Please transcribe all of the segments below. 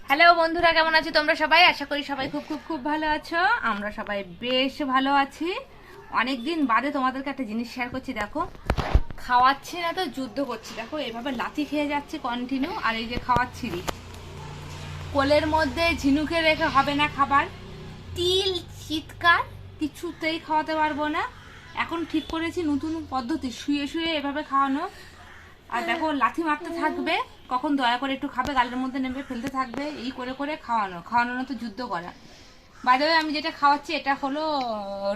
Hello বন্ধুরা, কেমন আছো তোমরা সবাই? আশা করি সবাই খুব খুব খুব ভালো আছো। আমরা সবাই বেশ ভালো আছি। অনেক দিন বাদে তোমাদেরকে একটা জিনিস শেয়ার করছি। দেখো, খাওয়াচ্ছি না তো যুদ্ধ করছি। দেখো এইভাবে লাথি খেয়ে যাচ্ছে কন্টিনিউ। আর এই যে খাওয়াচ্ছি, কোলের মধ্যে ঝিনুকে রেখে হবে না খাবার, তিল চিৎকার, কিছুতেই খাওয়াতে পারবো না। এখন ঠিক করেছি নতুন পদ্ধতি, শুয়ে শুয়ে এভাবে খাওয়ানো। আর দেখো লাথি মারতে থাকবে, কখন দয়া করে একটু খাবে, গালের মধ্যে নেমে ফেলতে থাকবে, এই করে করে খাওয়ানো। খাওয়ানো না তো যুদ্ধ করা। বাই দ্য ওয়ে, আমি যেটা খাওয়াচ্ছি এটা হলো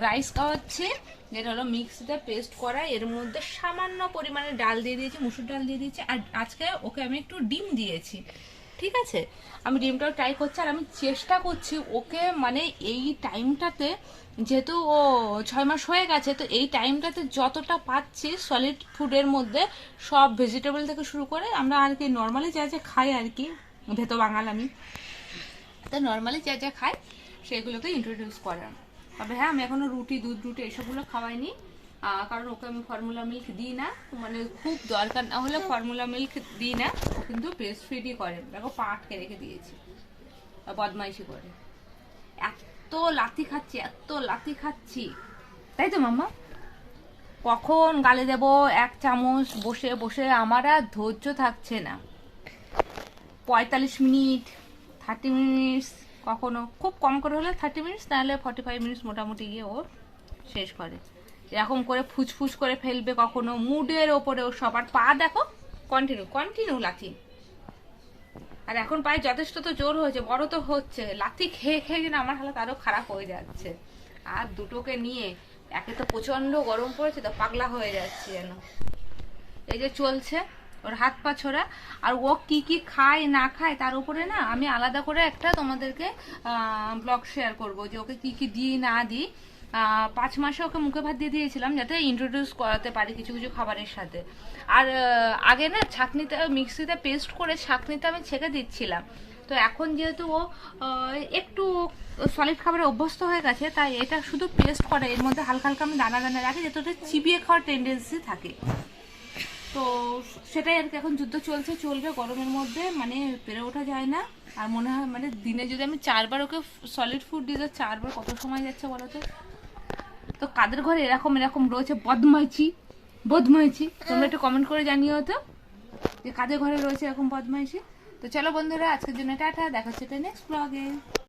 রাইস খাওয়াচ্ছি, যেটা হলো মিক্সিতে পেস্ট করা। এর মধ্যে সামান্য পরিমাণে ডাল দিয়ে দিয়েছি, মুসুর ডাল দিয়ে দিয়েছি। আর আজকে ওকে আমি একটু ডিম দিয়েছি, ঠিক আছে? আমি ডিমটাও ট্রাই করছি। আর আমি চেষ্টা করছি ওকে, মানে এই টাইমটাতে, যেহেতু ও 6 মাস হয়ে গেছে, তো এই টাইমটাতে যতটা পাচ্ছি সলিড ফুডের মধ্যে, সব ভেজিটেবল থেকে শুরু করে আমরা আর কি নর্মালি যা যা খাই আর কি, ভেতো বাঙাল আমি, তো নর্মালি যা যা খাই সেগুলোকে ইন্ট্রোডিউস করা। তবে হ্যাঁ, আমি এখনো রুটি, দুধ রুটি এসবগুলো খাওয়াইনি, কারণ ওকে আমি ফর্মুলা মিল্ক দিই না। মানে খুব দরকার না হলে ফর্মুলা মিল্ক দিই না। ও কিন্তু ব্রেস্ট ফিডই করে। দেখো পা আটকে রেখে দিয়েছি, বদমাইশি করে। এত লাথি খাচ্ছি, এত লাথি খাচ্ছি, তাই তো মাম্মা? কখন গালে দেব এক চামচ, বসে বসে আমার আর ধৈর্য থাকছে না। 45 মিনিট, 30 মিনিটস, কখনো খুব কম করে হলে 30 মিনিটস, নাহলে 45 মিনিটস মোটামুটি গিয়ে ও শেষ করে। এরকম করে ফুসফুস করে ফেলবে, কখনো মুডের ওপরে ও সবার। পা দেখো, কন্টিনিউ কন্টিনিউ লাথি। আর এখন পায়ে যথেষ্ট তো জোর হয়েছে, বড় তো হচ্ছে, লাথি খেয়ে খেয়ে যেন আমার হালত আরো খারাপ হয়ে যাচ্ছে। আর দুটোকে নিয়ে, একে তো প্রচন্ড গরম পড়েছে, তো পাগলা হয়ে যাচ্ছে যেন। এই যে চলছে ওর হাত পা ছোড়া। আর ও কি কি খায় না খায় তার উপরে না আমি আলাদা করে একটা তোমাদেরকে ব্লগ শেয়ার করব, যে ওকে কি কি দিই না দিই। 5 মাসে ওকে মুখে ভাত দিয়ে দিয়েছিলাম, যাতে ইন্ট্রোডিউস করাতে পারি কিছু কিছু খাবারের সাথে। আর আগে না ছাঁকনিতে, মিক্সিতে পেস্ট করে ছাঁকনিতে আমি ছেঁকে দিচ্ছিলাম। তো এখন যেহেতু ও একটু সলিড খাবারে অভ্যস্ত হয়ে গেছে, তাই এটা শুধু পেস্ট করে, এর মধ্যে হালকা হালকা আমি দানা দানা রাখি, যাতে ওটা চিবিয়ে খাওয়ার টেন্ডেন্সি থাকে। তো সেটাই আর কি এখন যুদ্ধ চলছে, চলবে গরমের মধ্যে, মানে পেরে ওঠা যায় না। আর মনে হয় মানে দিনে যদি আমি 4বার ওকে সলিড ফুড দিই, তো 4বার কত সময় যাচ্ছে বলো তো? তো কাদের ঘরে এরকম এরকম রয়েছে বদমাইচি, বদমাইচি, তোমরা একটু কমেন্ট করে জানিও তো, যে কাদের ঘরে রয়েছে এরকম বদমাইচি। তো চলো বন্ধুরা, আজকের জন্য টাটা, দেখা হচ্ছে নেক্সট ব্লগে।